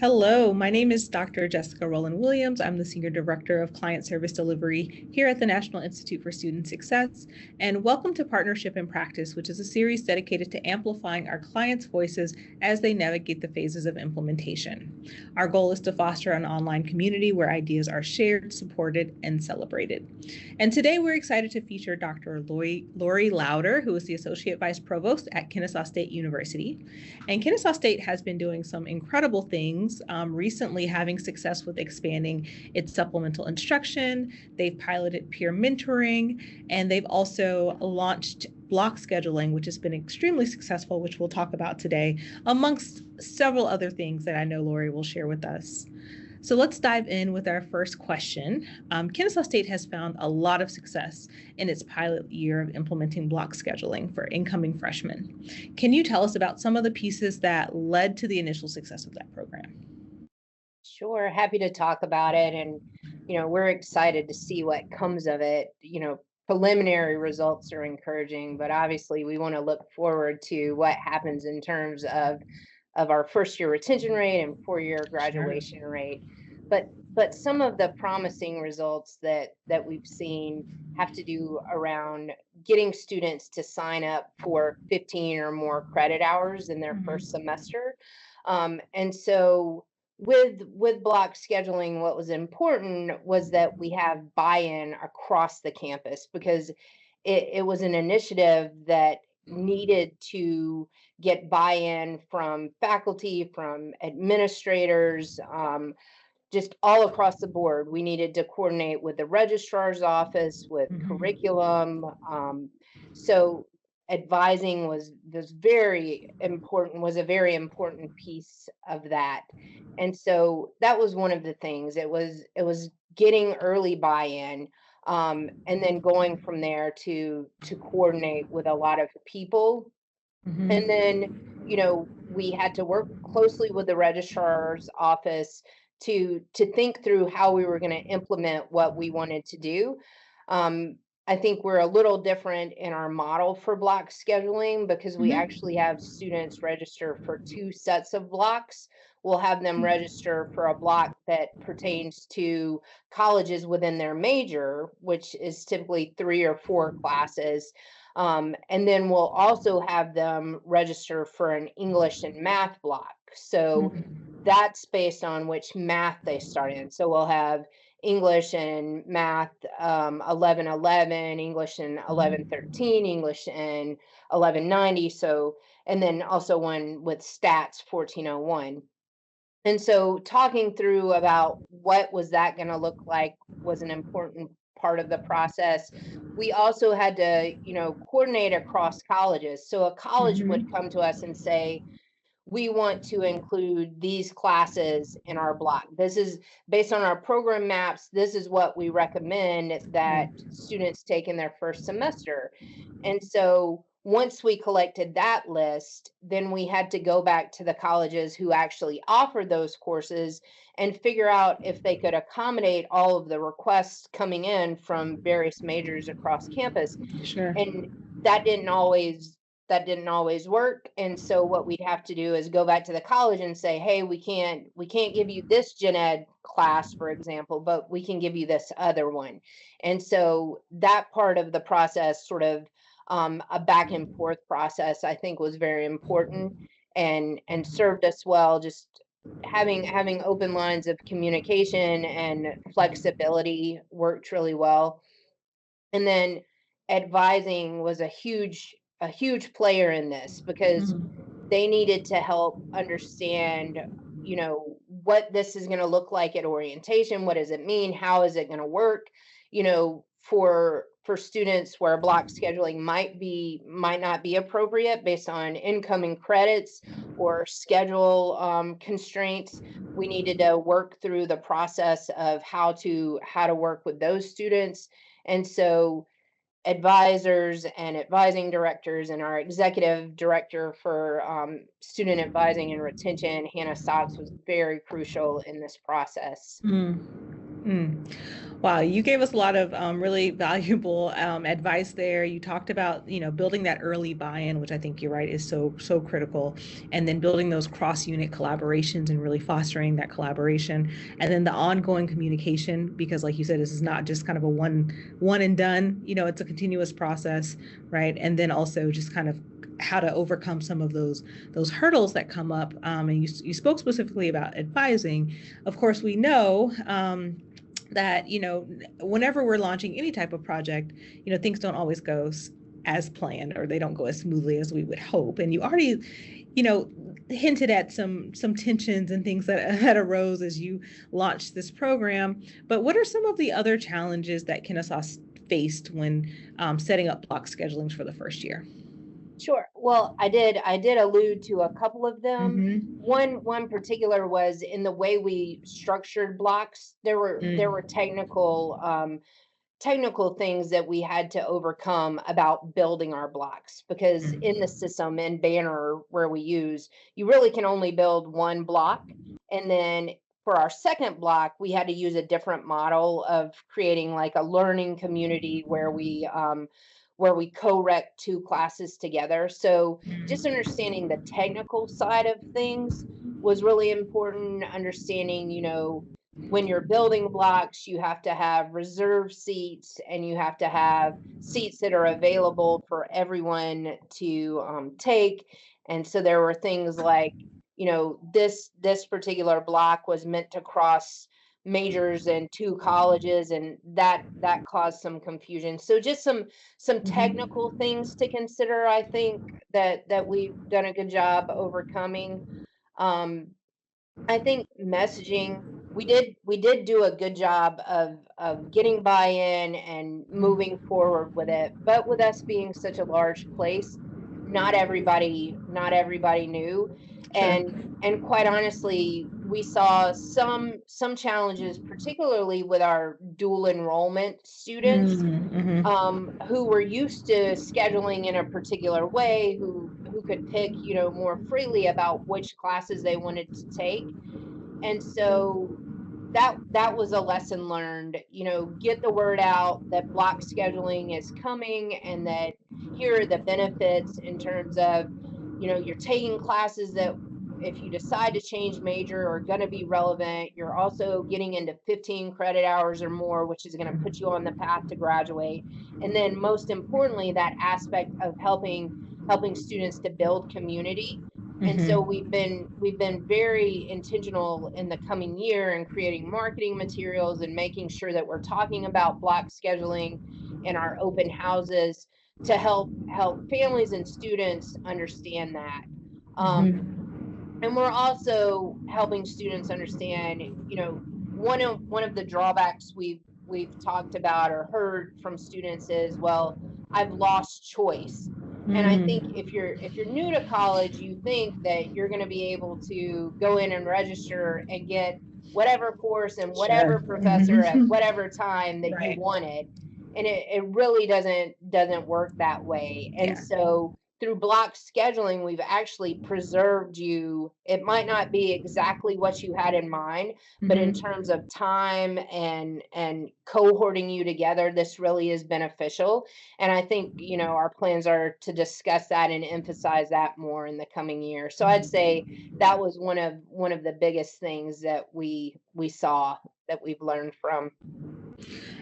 Hello, my name is Dr. Jessica Rowland-Williams. I'm the Senior Director of Client Service Delivery here at the National Institute for Student Success. And welcome to Partnership in Practice, which is a series dedicated to amplifying our clients' voices as they navigate the phases of implementation. Our goal is to foster an online community where ideas are shared, supported, and celebrated. And today we're excited to feature Dr. Lori Lowder, who is the Associate Vice Provost at Kennesaw State University. And Kennesaw State has been doing some incredible things, recently having success with expanding its supplemental instruction. They've piloted peer mentoring, and they've also launched block scheduling, which has been extremely successful, which we'll talk about today, amongst several other things that I know Lori will share with us. So let's dive in with our first question. Kennesaw State has found a lot of success in its pilot year of implementing block scheduling for incoming freshmen. Can you tell us about some of the pieces that led to the initial success of that program? Sure, happy to talk about it. And, we're excited to see what comes of it. Preliminary results are encouraging, but obviously we want to look forward to what happens in terms of our first year retention rate and 4-year graduation rate. But some of the promising results that we've seen have to do around getting students to sign up for 15 or more credit hours in their first semester. And so with block scheduling, what was important was that we have buy-in across the campus, because it was an initiative that needed to get buy-in from faculty, from administrators, just all across the board. We needed to coordinate with the registrar's office, with curriculum. So advising was a very important piece of that. And so that was one of the things. It was getting early buy-in, and then going from there to coordinate with a lot of people. And then, we had to work closely with the registrar's office to think through how we were going to implement what we wanted to do. I think we're a little different in our model for block scheduling, because we actually have students register for 2 sets of blocks. We'll have them register for a block that pertains to colleges within their major, which is typically 3 or 4 classes. And then we'll also have them register for an English and math block. So that's based on which math they start in. So we'll have English and math 1111, English and 1113, English and 1190. So, and then also one with stats 1401. And so talking through about what was that going to look like was an important part of the process. We also had to, coordinate across colleges. So a college would come to us and say, we want to include these classes in our block. This is based on our program maps. This is what we recommend that students take in their first semester. And so once we collected that list, then we had to go back to the colleges who actually offered those courses and figure out if they could accommodate all of the requests coming in from various majors across campus. Sure. And that didn't always work. And so what we'd have to do is go back to the college and say, hey, we can't give you this gen ed class, for example, but we can give you this other one. And so that part of the process, sort of a back and forth process, I think was very important and served us well. Just having open lines of communication and flexibility worked really well. And then advising was a huge player in this, because they needed to help understand, what this is going to look like at orientation. What does it mean? How is it going to work? For students where block scheduling might not be appropriate based on incoming credits or schedule constraints. We needed to work through the process of how to work with those students. And so advisors and advising directors and our executive director for student advising and retention, Hannah Socks, was very crucial in this process. Mm. Wow, you gave us a lot of really valuable advice there. You talked about, building that early buy-in, which I think you're right is so critical, and then building those cross-unit collaborations and really fostering that collaboration, and then the ongoing communication, because like you said, this is not just kind of a one and done. It's a continuous process, right? And then also just kind of how to overcome some of those hurdles that come up. And you spoke specifically about advising. Of course, we know. That whenever we're launching any type of project, things don't always go as planned, or they don't go as smoothly as we would hope. And you already hinted at some tensions and things that arose as you launched this program. But what are some of the other challenges that Kennesaw faced when setting up block schedulings for the first year? Sure. Well, I did allude to a couple of them. Mm-hmm. One particular was in the way we structured blocks. There were technical things that we had to overcome about building our blocks, because in the system in Banner where we use, you really can only build one block. And then for our second block, we had to use a different model of creating like a learning community where we co-rec two classes together. So just understanding the technical side of things was really important. Understanding, when you're building blocks, you have to have reserve seats, and you have to have seats that are available for everyone to take. And so there were things like, this particular block was meant to cross majors in two colleges, and that caused some confusion. So just some technical things to consider, I think, that we've done a good job overcoming. um I think messaging, we did do a good job of getting buy-in and moving forward with it. But with us being such a large place, not everybody knew. Sure. And quite honestly, we saw some challenges, particularly with our dual enrollment students, Mm-hmm. who were used to scheduling in a particular way, who could pick, more freely about which classes they wanted to take. And so that was a lesson learned. Get the word out that block scheduling is coming, and that here are the benefits in terms of, you're taking classes that, if you decide to change major, are going to be relevant. You're also getting into 15 credit hours or more, which is going to put you on the path to graduate. And then most importantly, that aspect of helping students to build community. And so we've been very intentional in the coming year in creating marketing materials and making sure that we're talking about block scheduling in our open houses to help families and students understand that. And we're also helping students understand, one of the drawbacks we've talked about or heard from students is, well, I've lost choice. And I think if you're new to college, you think that you're going to be able to go in and register and get whatever course and whatever Sure. professor at whatever time that you Right. wanted. And it really doesn't work that way. And Yeah. so through block scheduling, we've actually preserved you. It might not be exactly what you had in mind, but in terms of time and cohorting you together, this really is beneficial. And I think, our plans are to discuss that and emphasize that more in the coming year. So I'd say that was one of the biggest things that we saw that we've learned from.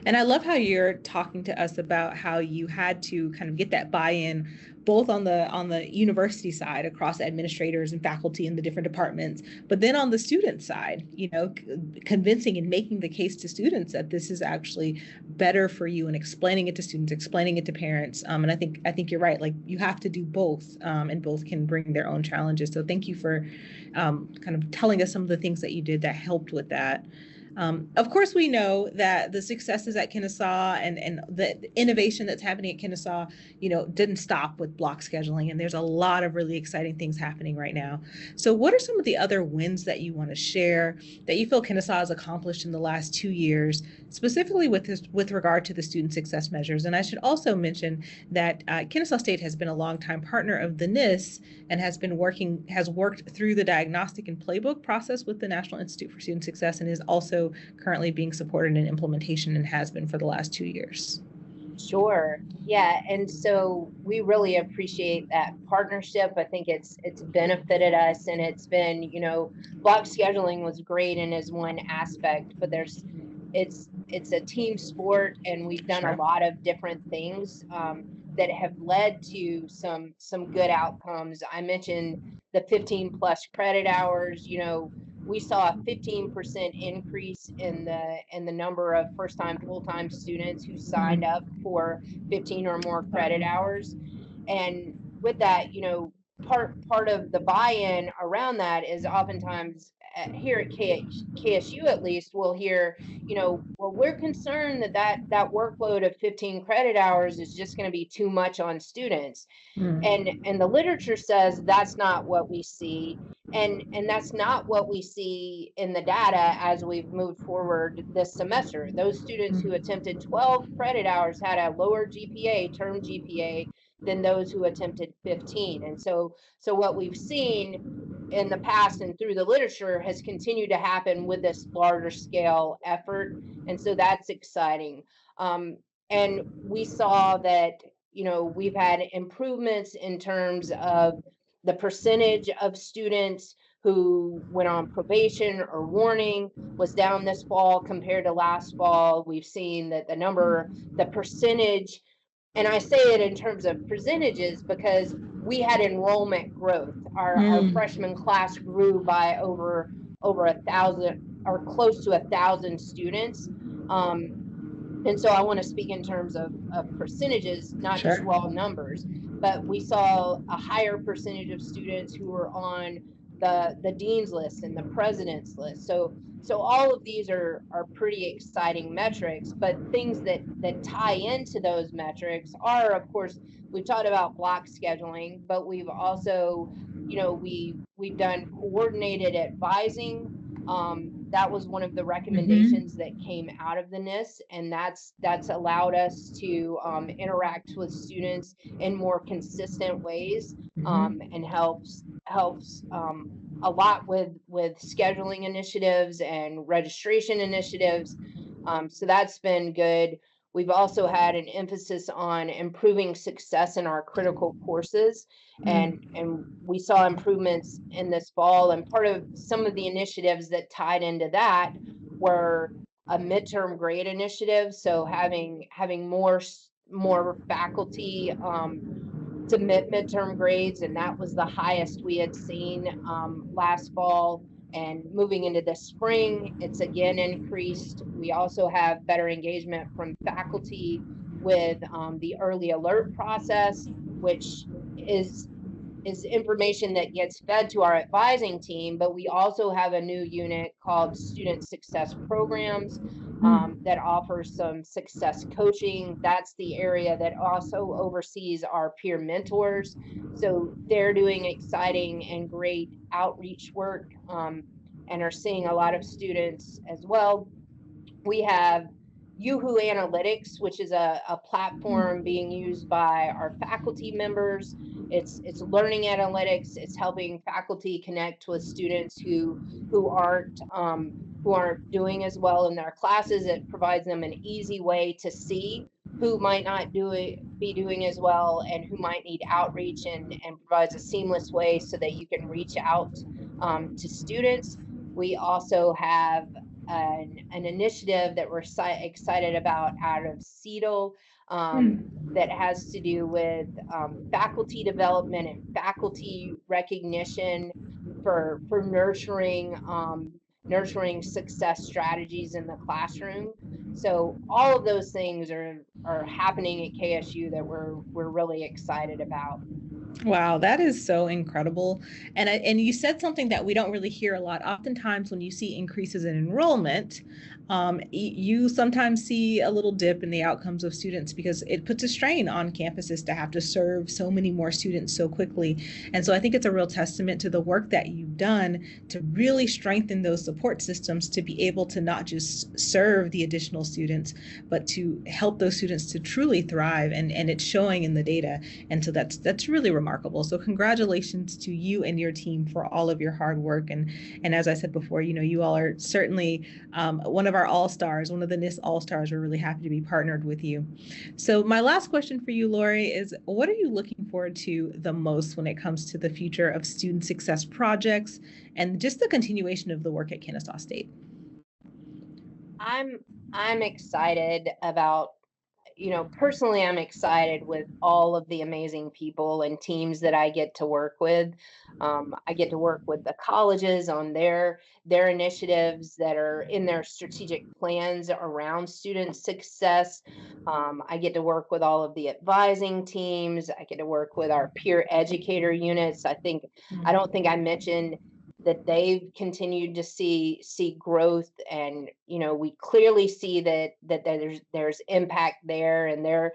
And I love how you're talking to us about how you had to kind of get that buy-in both on the university side across administrators and faculty in the different departments, but then on the student side, convincing and making the case to students that this is actually better for you, and explaining it to students, explaining it to parents. And I think you're right. Like, you have to do both, and both can bring their own challenges. So thank you for kind of telling us some of the things that you did that helped with that. Of course, we know that the successes at Kennesaw and the innovation that's happening at Kennesaw, didn't stop with block scheduling. And there's a lot of really exciting things happening right now. So what are some of the other wins that you want to share that you feel Kennesaw has accomplished in the last 2 years, specifically with regard to the student success measures? And I should also mention that Kennesaw State has been a longtime partner of the NIST and has worked through the diagnostic and playbook process with the National Institute for Student Success, and is also also currently being supported in implementation and has been for the last 2 years. Sure. Yeah. And so we really appreciate that partnership. I think it's benefited us, and it's been, block scheduling was great and is one aspect, but it's a team sport, and we've done a Sure. lot of different things that have led to some good outcomes. I mentioned the 15 plus credit hours. We saw a 15% increase in the number of first-time full-time students who signed up for 15 or more credit hours. And with that, part of the buy-in around that is oftentimes here at KSU, at least, we'll hear, well, we're concerned that workload of 15 credit hours is just going to be too much on students. And the literature says that's not what we see, and that's not what we see in the data as we've moved forward this semester. Those students who attempted 12 credit hours had a lower GPA, term GPA, than those who attempted 15. And so what we've seen in the past and through the literature has continued to happen with this larger scale effort. And so that's exciting. And we saw that, we've had improvements in terms of the percentage of students who went on probation or warning was down this fall compared to last fall. We've seen that the percentage, and I say it in terms of percentages because we had enrollment growth. Our freshman class grew by over 1,000 or close to 1,000 students. And so I want to speak in terms of percentages, not just raw numbers, but we saw a higher percentage of students who were on the dean's list and the president's list. So all of these are pretty exciting metrics, but things that tie into those metrics are, of course, we've talked about block scheduling, but we've also, we've done coordinated advising. That was one of the recommendations that came out of the NIST, and that's allowed us to interact with students in more consistent ways, and helps a lot with scheduling initiatives and registration initiatives. So that's been good. We've also had an emphasis on improving success in our critical courses, and we saw improvements in this fall. And part of some of the initiatives that tied into that were a midterm grade initiative. So having more faculty submit midterm grades, and that was the highest we had seen last fall. And moving into the spring, it's again increased. We also have better engagement from faculty with the early alert process, which is information that gets fed to our advising team, but we also have a new unit called Student Success Programs that offers some success coaching. That's the area that also oversees our peer mentors. So they're doing exciting and great outreach work, and are seeing a lot of students as well. We have Yoo-Hoo Analytics, which is a platform being used by our faculty members. It's learning analytics. It's helping faculty connect with students who aren't doing as well in their classes. It provides them an easy way to see who might not be doing as well and who might need outreach, and provides a seamless way so that you can reach out to students. We also have an initiative that we're excited about out of CEDL that has to do with faculty development and faculty recognition for nurturing success strategies in the classroom. So all of those things are happening at KSU that we're really excited about. Wow, that is so incredible. And you said something that we don't really hear a lot. Oftentimes when you see increases in enrollment, you sometimes see a little dip in the outcomes of students because it puts a strain on campuses to have to serve so many more students so quickly. And so I think it's a real testament to the work that you've done to really strengthen those support systems to be able to not just serve the additional students, but to help those students to truly thrive. And it's showing in the data. And so that's really remarkable. So congratulations to you and your team for all of your hard work. And as I said before, you all are certainly one of our all-stars, one of the NIST all-stars. We're really happy to be partnered with you. So my last question for you, Lori, is what are you looking forward to the most when it comes to the future of student success projects and just the continuation of the work at Kennesaw State? I'm excited about, personally, I'm excited with all of the amazing people and teams that I get to work with. I get to work with the colleges on their initiatives that are in their strategic plans around student success. I get to work with all of the advising teams. I get to work with our peer educator units. I don't think I mentioned that they've continued to see growth, and we clearly see that there's impact there, and they're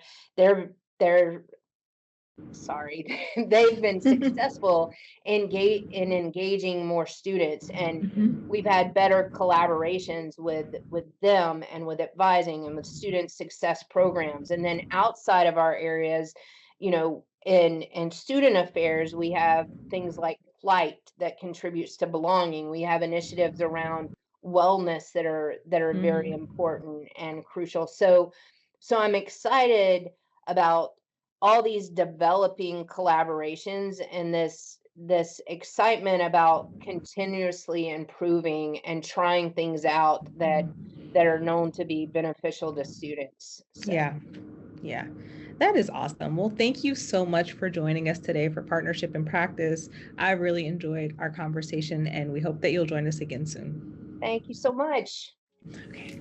sorry, they've been successful in engaging more students, and we've had better collaborations with them and with advising and with student success programs. And then outside of our areas, in student affairs, we have things like flight that contributes to belonging. We have initiatives around wellness that are very important and crucial. So I'm excited about all these developing collaborations and this excitement about continuously improving and trying things out that are known to be beneficial to students. So. Yeah, that is awesome. Well, thank you so much for joining us today for Partnership in Practice. I really enjoyed our conversation, and we hope that you'll join us again soon. Thank you so much. Okay.